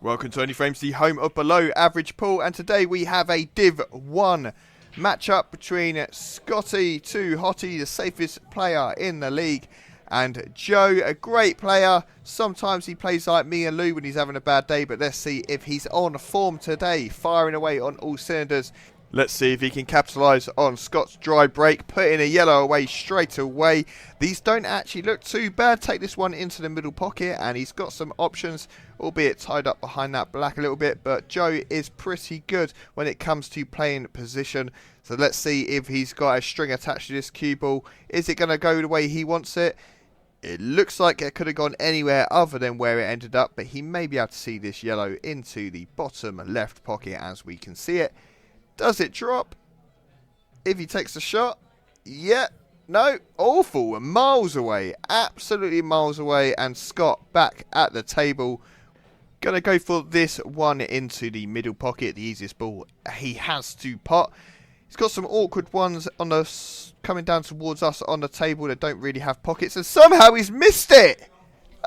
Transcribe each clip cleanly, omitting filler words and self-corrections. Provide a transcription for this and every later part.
Welcome to Only Frames, the home of below average pool, and today we have a Div 1 matchup between Scotty, too hotty, the safest player in the league, and Joe, a great player. Sometimes he plays like me and Lou when he's having a bad day, but let's see if he's on form today, firing away on all cylinders. Let's see if he can capitalise on Scott's dry break, putting a yellow away straight away. These don't actually look too bad. Take this one into the middle pocket, and he's got some options, albeit tied up behind that black a little bit. But Joe is pretty good when it comes to playing position. So let's see if he's got a string attached to this cue ball. Is it going to go the way he wants it? It looks like it could have gone anywhere other than where it ended up, but he may be able to see this yellow into the bottom left pocket as we can see it. Does it drop? If he takes a shot? Yeah. No. Awful. Miles away. Absolutely miles away. And Scott back at the table. Gonna go for this one into the middle pocket. The easiest ball he has to pot. He's got some awkward ones on the coming down towards us on the table that don't really have pockets. And somehow he's missed it.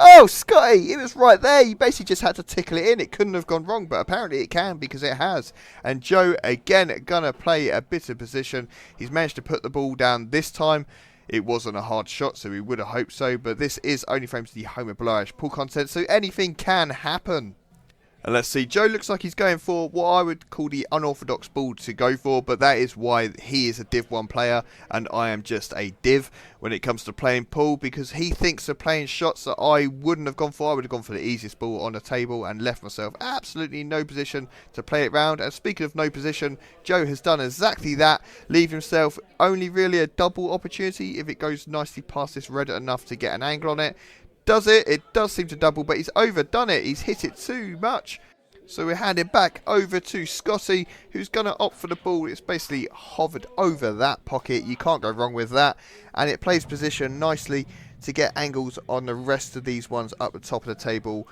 Oh, Scotty, it was right there. You basically just had to tickle it in. It couldn't have gone wrong, but apparently it can because it has. And Joe, again, going to play a bit of position. He's managed to put the ball down this time. It wasn't a hard shot, so we would have hoped so. But this is Only Frames, the home of below-average pool content, so anything can happen. And let's see, Joe looks like he's going for what I would call the unorthodox ball to go for, but that is why he is a Div 1 player and I am just a Div when it comes to playing pool, because he thinks of playing shots that I wouldn't have gone for. I would have gone for the easiest ball on the table and left myself absolutely no position to play it round. And speaking of no position, Joe has done exactly that, leave himself only really a double opportunity if it goes nicely past this red enough to get an angle on it. Does it? It does seem to double, but he's overdone it. He's hit it too much. So we're handing back over to Scotty, who's going to opt for the ball. It's basically hovered over that pocket. You can't go wrong with that. And it plays position nicely to get angles on the rest of these ones up the top of the table.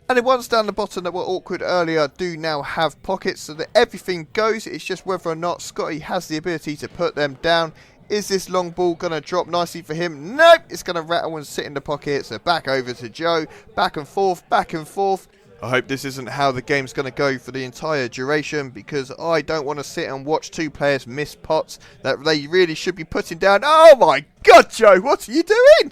And the ones down the bottom that were awkward earlier do now have pockets, so that everything goes. It's just whether or not Scotty has the ability to put them down. Is this long ball going to drop nicely for him? Nope, it's going to rattle and sit in the pocket. So back over to Joe. Back and forth, back and forth. I hope this isn't how the game's going to go for the entire duration, because I don't want to sit and watch two players miss pots that they really should be putting down. Oh my God, Joe, what are you doing?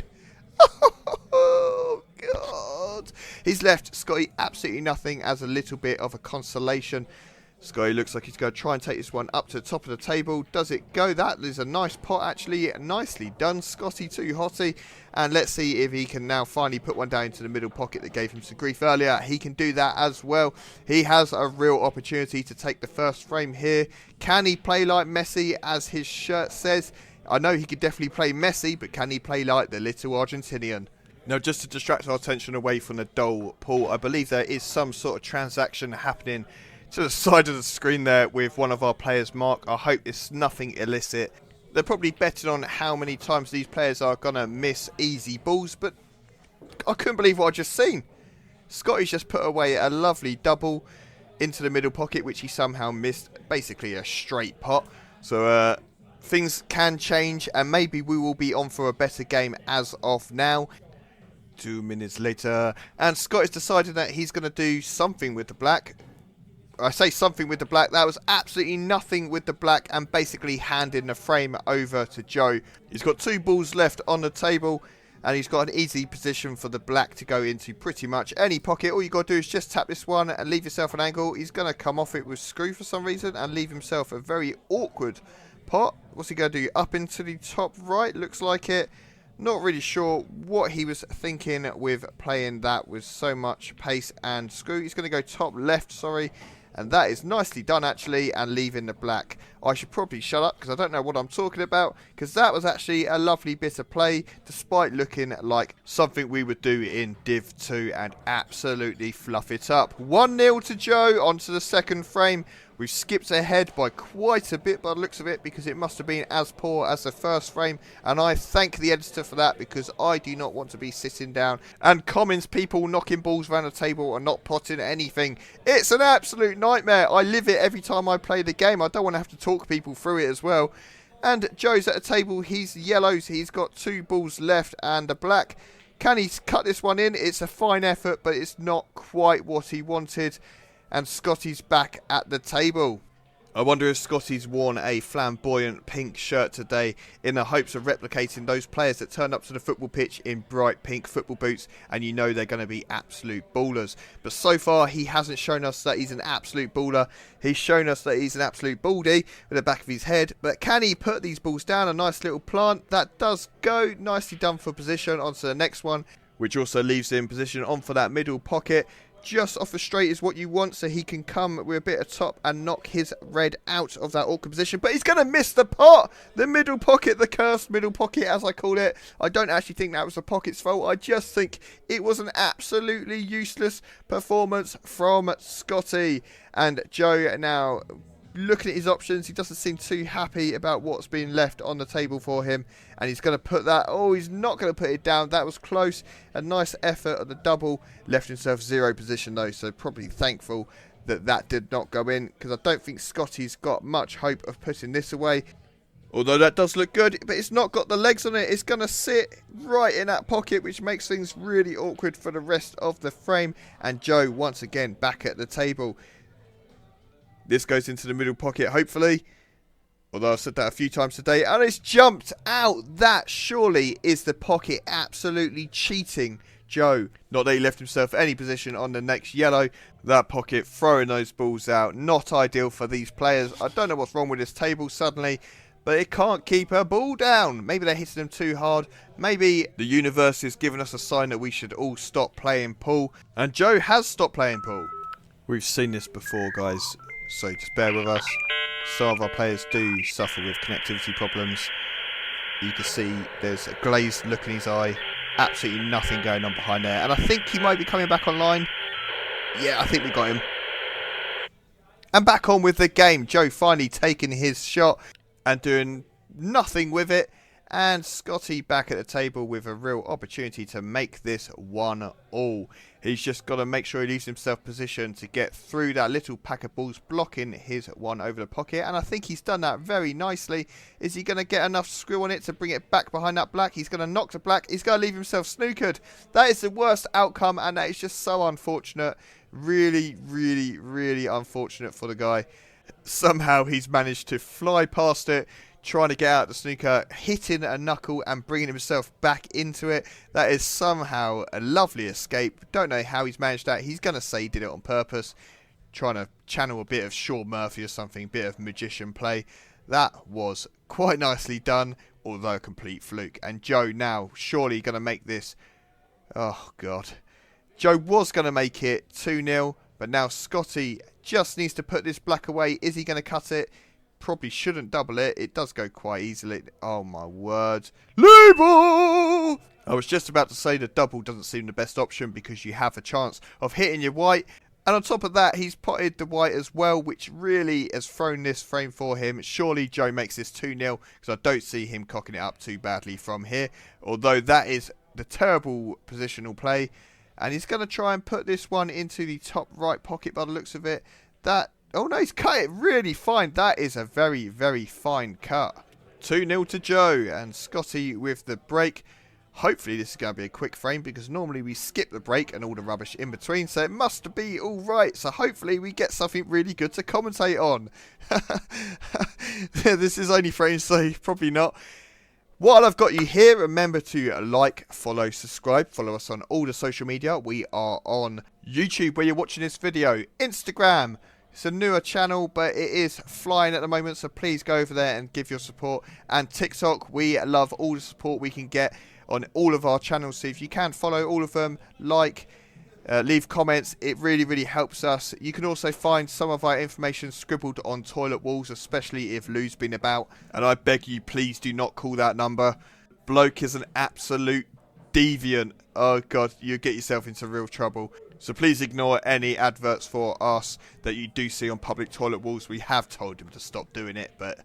Oh, God. He's left Scotty absolutely nothing as a little bit of a consolation. Scotty looks like he's going to try and take this one up to the top of the table. Does it go? That is a nice pot, actually. Nicely done, Scotty, too hotty. And let's see if he can now finally put one down into the middle pocket that gave him some grief earlier. He can do that as well. He has a real opportunity to take the first frame here. Can he play like Messi, as his shirt says? I know he could definitely play Messi, but can he play like the little Argentinian? Now, just to distract our attention away from the dull pool, I believe there is some sort of transaction happening to the side of the screen there with one of our players, Mark. I hope it's nothing illicit. They're probably betting on how many times these players are going to miss easy balls, but I couldn't believe what I just seen. Scotty's just put away a lovely double into the middle pocket, which he somehow missed. Basically a straight pot. So things can change, and maybe we will be on for a better game as of now. 2 minutes later, and Scott has decided that he's going to do something with the black. I say something with the black. That was absolutely nothing with the black, and basically handing the frame over to Joe. He's got two balls left on the table, and he's got an easy position for the black to go into pretty much any pocket. All you got to do is just tap this one and leave yourself an angle. He's going to come off it with screw for some reason and leave himself a very awkward pot. What's he going to do? Up into the top right, looks like it. Not really sure what he was thinking with playing that with so much pace and screw. He's going to go top left, sorry. And that is nicely done, actually, and leaving the black. I should probably shut up because I don't know what I'm talking about, because that was actually a lovely bit of play, despite looking like something we would do in Div 2 and absolutely fluff it up. 1-0 to Joe onto the second frame. We've skipped ahead by quite a bit by the looks of it, because it must have been as poor as the first frame, and I thank the editor for that, because I do not want to be sitting down and comments people knocking balls around the table and not potting anything. It's an absolute nightmare. I live it every time I play the game. I don't want to have to talk people through it as well. And Joe's at a table. He's yellows. He's got two balls left, and the black Can he cut this one in? It's a fine effort, but it's not quite what he wanted. And Scotty's back at the table. I wonder if Scotty's worn a flamboyant pink shirt today in the hopes of replicating those players that turn up to the football pitch in bright pink football boots, and you know they're going to be absolute ballers. But so far, he hasn't shown us that he's an absolute baller. He's shown us that he's an absolute baldy with the back of his head. But can he put these balls down? A nice little plant. That does go. Nicely done for position. On to the next one, which also leaves him position on for that middle pocket. Just off the straight is what you want, so he can come with a bit of top and knock his red out of that awkward position. But he's going to miss the pot. The middle pocket, the cursed middle pocket, as I call it. I don't actually think that was the pocket's fault. I just think it was an absolutely useless performance from Scotty. And Joe now looking at his options. He doesn't seem too happy about what's been left on the table for him. And he's going to put that... Oh, he's not going to put it down. That was close. A nice effort at the double. Left himself zero position, though. So probably thankful that that did not go in. Because I don't think Scotty's got much hope of putting this away. Although that does look good. But it's not got the legs on it. It's going to sit right in that pocket, which makes things really awkward for the rest of the frame. And Joe, once again, back at the table. This goes into the middle pocket, hopefully. Although I've said that a few times today. And it's jumped out. That surely is the pocket absolutely cheating Joe. Not that he left himself any position on the next yellow. That pocket throwing those balls out. Not ideal for these players. I don't know what's wrong with this table suddenly. But it can't keep a ball down. Maybe they're hitting them too hard. Maybe the universe is giving us a sign that we should all stop playing pool. And Joe has stopped playing pool. We've seen this before, guys. So just bear with us. Some of our players do suffer with connectivity problems. You can see there's a glazed look in his eye. Absolutely nothing going on behind there. And I think he might be coming back online. Yeah, I think we got him. And back on with the game. Joe finally taking his shot and doing nothing with it. And Scotty back at the table with a real opportunity to make this 1-all. He's just got to make sure he leaves himself positioned to get through that little pack of balls blocking his one over the pocket. And I think he's done that very nicely. Is he going to get enough screw on it to bring it back behind that black? He's going to knock the black. He's going to leave himself snookered. That is the worst outcome, and that is just so unfortunate. Really, really, really unfortunate for the guy. Somehow he's managed to fly past it, trying to get out the snooker, hitting a knuckle and bringing himself back into it. That is somehow a lovely escape. Don't know how he's managed that. He's going to say he did it on purpose, trying to channel a bit of Sean Murphy or something, a bit of magician play. That was quite nicely done, although a complete fluke. And Joe now surely going to make this... Oh, God. Joe was going to make it 2-0, but now Scotty just needs to put this black away. Is he going to cut it? Probably shouldn't double it. It does go quite easily. Oh my word. Label! I was just about to say the double doesn't seem the best option because you have a chance of hitting your white. And on top of that, he's potted the white as well, which really has thrown this frame for him. Surely Joe makes this 2-0 because I don't see him cocking it up too badly from here. Although that is the terrible positional play. And he's going to try and put this one into the top right pocket by the looks of it. Oh no, he's cut it really fine. That is a very, very fine cut. 2-0 to Joe and Scotty with the break. Hopefully this is going to be a quick frame because normally we skip the break and all the rubbish in between. So it must be all right. So hopefully we get something really good to commentate on. This is only frames, so probably not. While I've got you here, remember to like, follow, subscribe. Follow us on all the social media. We are on YouTube where you're watching this video. Instagram. It's a newer channel, but it is flying at the moment, so please go over there and give your support. And TikTok, we love all the support we can get on all of our channels. So if you can follow all of them, like, leave comments, it really, really helps us. You can also find some of our information scribbled on toilet walls, especially if Lou's been about. And I beg you, please do not call that number. Bloke is an absolute deviant. Oh, God, you get yourself into real trouble. So please ignore any adverts for us that you do see on public toilet walls. We have told him to stop doing it, but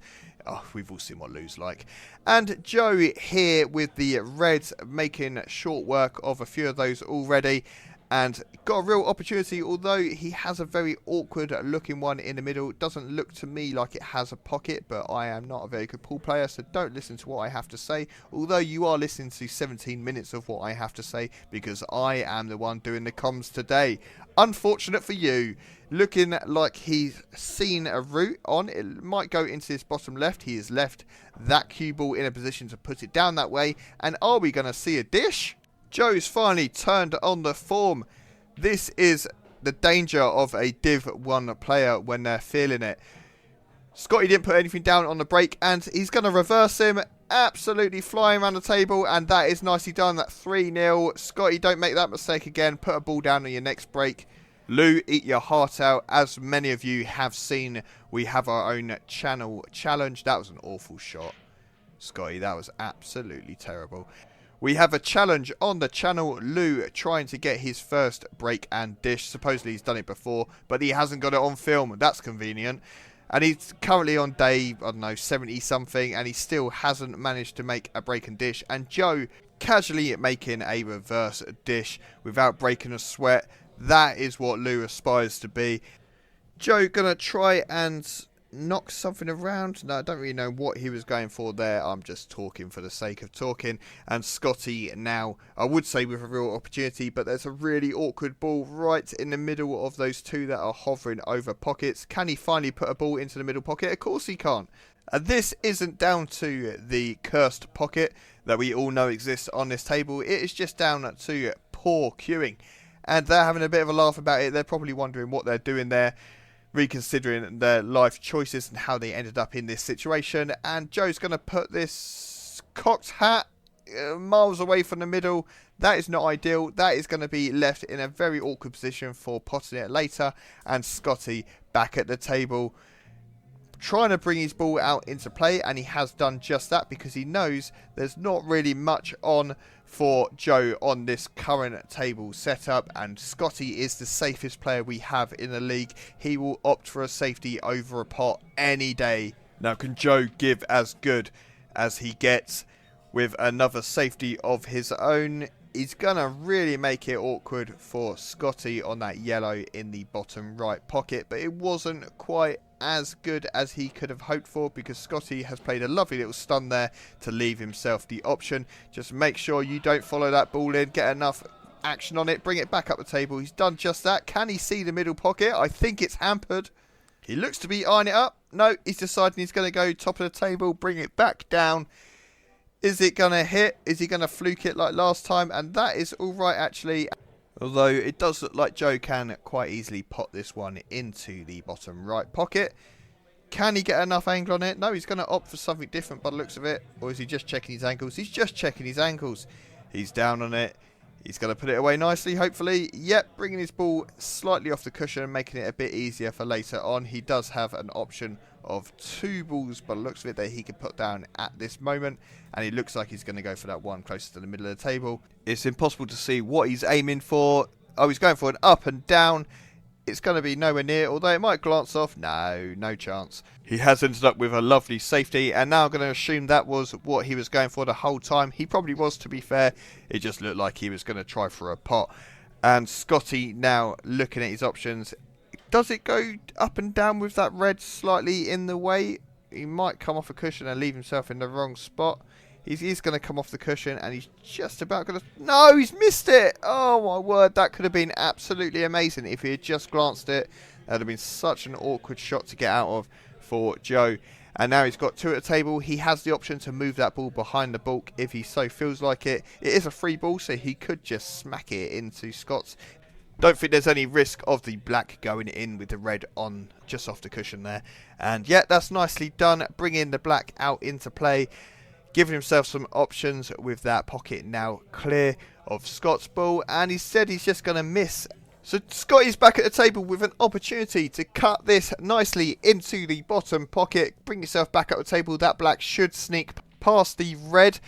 we've all seen what Lou's like. And Joe here with the reds making short work of a few of those already. and got a real opportunity, although he has a very awkward looking one in the middle. It doesn't look to me like it has a pocket, but I am not a very good pool player, so don't listen to what I have to say, although you are listening to 17 minutes of what I have to say, because I am the one doing the comms today. Unfortunate for you. Looking like he's seen a route on. It might go into this bottom left. He has left that cue ball in a position to put it down that way. And are we going to see a dish? Joe's finally turned on the form. This is the danger of a Div 1 player when they're feeling it. Scotty didn't put anything down on the break, and he's going to reverse him. Absolutely flying around the table, and that is nicely done. That 3-0. Scotty, don't make that mistake again. Put a ball down on your next break. Lou, eat your heart out. As many of you have seen, we have our own channel challenge. That was an awful shot, Scotty. That was absolutely terrible. We have a challenge on the channel. Lou trying to get his first break and dish. Supposedly he's done it before, but he hasn't got it on film. That's convenient. And he's currently on day, I don't know, 70-something, and he still hasn't managed to make a break and dish. And Joe casually making a reverse dish without breaking a sweat. That is what Lou aspires to be. Joe gonna try and knock something around. No, I don't really know what he was going for there. I'm just talking for the sake of talking. And Scotty now, I would say with a real opportunity, but there's a really awkward ball right in the middle of those two that are hovering over pockets. Can he finally put a ball into the middle pocket? Of course he can't. And this isn't down to the cursed pocket that we all know exists on this table. It is just down to poor cueing. And they're having a bit of a laugh about it. They're probably wondering what they're doing there, reconsidering their life choices and how they ended up in this situation. And Joe's going to put this cocked hat miles away from the middle. That is not ideal. That is going to be left in a very awkward position for potting it later. And Scotty back at the table, trying to bring his ball out into play, and he has done just that because he knows there's not really much on for Joe on this current table setup, and Scotty is the safest player we have in the league. He will opt for a safety over a pot any day. Now, can Joe give as good as he gets with another safety of his own? He's going to really make it awkward for Scotty on that yellow in the bottom right pocket, but it wasn't quite as good as he could have hoped for because Scotty has played a lovely little stun there to leave himself the option. Just make sure you don't follow that ball in, get enough action on it, bring it back up the table. He's done just that. Can he see the middle pocket? I think it's hampered. He looks to be eyeing it up. No, he's deciding he's going to go top of the table, bring it back down. Is it going to hit? Is he going to fluke it like last time? And that is all right, actually. Although it does look like Joe can quite easily pot this one into the bottom right pocket. Can he get enough angle on it? No, he's going to opt for something different by the looks of it. Or is he just checking his angles? He's just checking his angles. He's down on it. He's going to put it away nicely, hopefully. Yep, bringing his ball slightly off the cushion, making it a bit easier for later on. He does have an option of 2 balls by the looks of it that he can put down at this moment. And he looks like he's going to go for that one closest to the middle of the table. It's impossible to see what he's aiming for. Oh, he's going for an up and down. It's going to be nowhere near, although it might glance off. No chance. He has ended up with a lovely safety, and now I'm going to assume that was what he was going for the whole time. He probably was, to be fair. It just looked like he was going to try for a pot. And Scotty now looking at his options. Does it go up and down with that red slightly in the way? He might come off a cushion and leave himself in the wrong spot. He's going to come off the cushion, and he's just about going to... No, he's missed it! Oh, my word. That could have been absolutely amazing if he had just glanced it. That would have been such an awkward shot to get out of for Joe. And now he's got 2 at the table. He has the option to move that ball behind the bulk if he so feels like it. It is a free ball, so he could just smack it into Scott's. Don't think there's any risk of the black going in with the red on just off the cushion there. And yeah, that's nicely done. Bringing the black out into play. Giving himself some options with that pocket now clear of Scott's ball. And he said he's just going to miss. So Scotty's back at the table with an opportunity to cut this nicely into the bottom pocket. Bring yourself back up the table. That black should sneak past the red.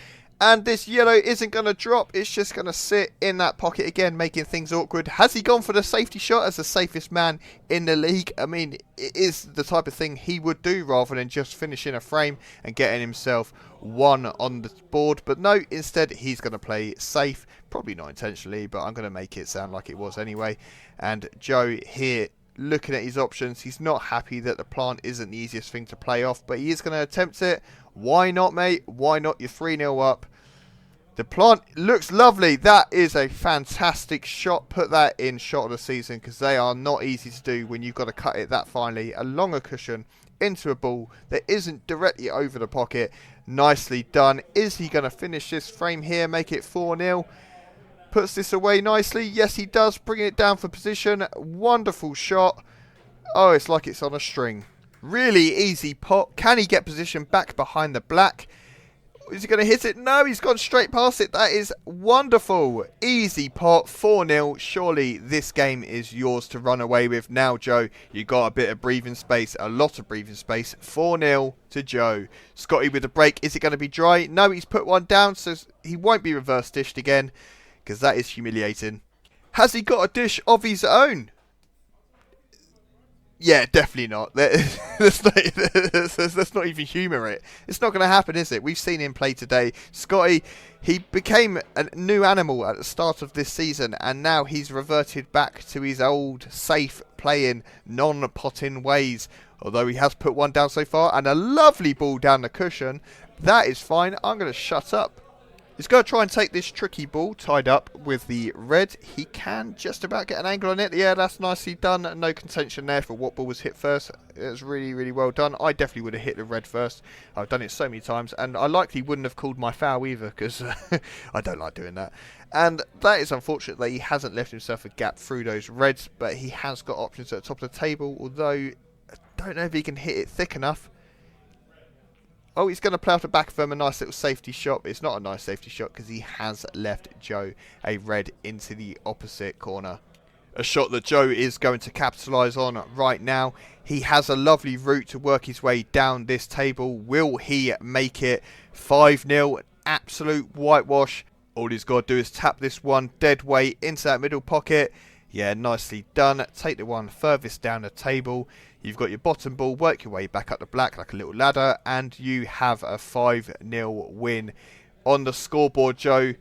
And this yellow isn't going to drop. It's just going to sit in that pocket again, making things awkward. Has he gone for the safety shot as the safest man in the league? I mean, it is the type of thing he would do rather than just finishing a frame and getting himself one on the board. But no, instead he's going to play safe. Probably not intentionally, but I'm going to make it sound like it was anyway. And Joe here, looking at his options, he's not happy that the plant isn't the easiest thing to play off, but he is going to attempt it. Why not, mate? Why not? You're 3-0 up. The plant looks lovely. That is a fantastic shot. Put that in shot of the season, because they are not easy to do when you've got to cut it that finely along a cushion into a ball that isn't directly over the pocket. Nicely done. Is he going to finish this frame here, make it 4-0? Puts this away nicely. Yes, he does. Bring it down for position. Wonderful shot. Oh, it's like it's on a string. Really easy pot. Can he get position back behind the black? Is he going to hit it? No, he's gone straight past it. That is wonderful. Easy pot, 4-0. Surely this game is yours to run away with. Now, Joe, you got a bit of breathing space, a lot of breathing space. 4-0 to Joe. Scotty with the break. Is it going to be dry? No, he's put one down, so he won't be reverse dished again, because that is humiliating. Has he got a dish of his own? Yeah, definitely not. Let's not even humour it. It's not going to happen, is it? We've seen him play today. Scotty, he became a new animal at the start of this season, and now he's reverted back to his old, safe playing, non-potting ways. Although he has put one down so far, and a lovely ball down the cushion. That is fine. I'm going to shut up. He's going to try and take this tricky ball tied up with the red. He can just about get an angle on it. Yeah, that's nicely done. No contention there for what ball was hit first. It was really, really well done. I definitely would have hit the red first. I've done it so many times. And I likely wouldn't have called my foul either, because I don't like doing that. And that is unfortunate that he hasn't left himself a gap through those reds. But he has got options at the top of the table. Although, I don't know if he can hit it thick enough. Oh, he's going to play off the back of him, a nice little safety shot. But it's not a nice safety shot because he has left Joe a red into the opposite corner. A shot that Joe is going to capitalise on right now. He has a lovely route to work his way down this table. Will he make it 5-0? Absolute whitewash. All he's got to do is tap this one dead weight into that middle pocket. Yeah, nicely done. Take the one furthest down the table. You've got your bottom ball, work your way back up the black like a little ladder, and you have a 5-0 win on the scoreboard, Joe.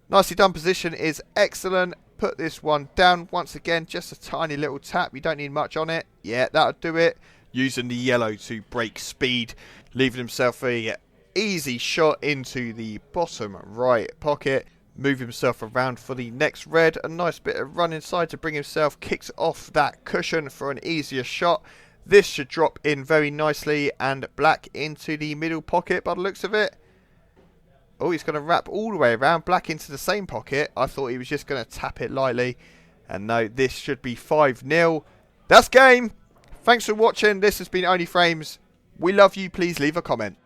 Nicely done. Position is excellent. Put this one down once again. Just a tiny little tap. You don't need much on it. Yeah, that'll do it. Using the yellow to break speed, leaving himself a easy shot into the bottom right pocket. Move himself around for the next red. A nice bit of run inside to bring himself. Kicks off that cushion for an easier shot. This should drop in very nicely. And black into the middle pocket by the looks of it. Oh, he's going to wrap all the way around. Black into the same pocket. I thought he was just going to tap it lightly. And no, this should be 5-0. That's game. Thanks for watching. This has been Only Frames. We love you. Please leave a comment.